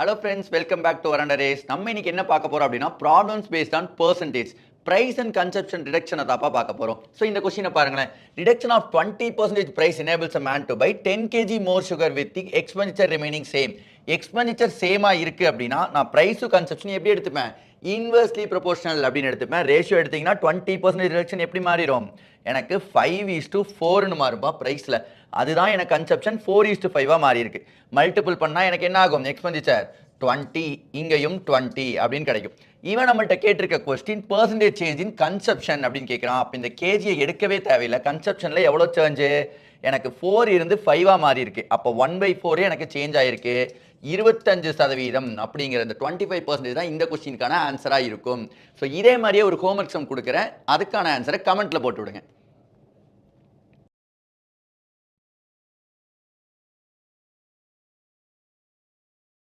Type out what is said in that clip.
Hello friends, welcome back to வரண்டர் ரேஸ். நம்ம இன்னைக்கு என்ன பார்க்க போறோம் அப்படின்னா problems based on percentage price and consumption ரிடக்ஷனை தாப்பா பார்க்க போறோம். ஸோ இந்த கொஸ்டினை பாருங்களேன். Reduction of 20% price enables a man to buy 10 kg more sugar with the expenditure remaining same. Expenditure சேமா இருக்கு அப்படின்னா நான் பிரைஸு கன்சப்ஷன் எப்படி எடுத்துப்பேன்? இன்வெர்ஸ்லி ப்ரொபோஷனல் அப்படின்னு எடுத்துப்பேன். ரேஷியோ எடுத்தீங்கன்னா 20% ரிடக்ஷன் எப்படி மாறிடும்? எனக்கு 5:4ன்னு மாறும்பா ப்ரைஸில். அதுதான் எனக்கு கன்சப்ஷன் 4:5 மாறி இருக்கு. மல்டிபிள் பண்ணால் எனக்கு என்ன ஆகும்? எக்ஸ்பெண்டிச்சர் 20, இங்கேயும் 20 அப்படின்னு கிடைக்கும். ஈவன் நம்மள்ட்ட கேட்டிருக்க question percentage change in consumption அப்படின்னு கேட்குறான். அப்போ இந்த கேஜியை எடுக்கவே தேவையில்லை. கன்சப்ஷனில் எவ்வளோ சேஞ்சு? எனக்கு 4 இருந்து 5 மாறி இருக்கு. அப்போ 1/4 எனக்கு சேஞ்ச் ஆயிருக்கு. 25% அப்படிங்கிற இந்த 25% தான் இந்த கொஸ்டினுக்கான ஆன்சராக இருக்கும். ஸோ இதே மாதிரியே ஒரு ஹோம்ஒர்க் சம் கொடுக்குறேன். அதுக்கான ஆன்சரை கமெண்ட்டில் போட்டு விடுங்க.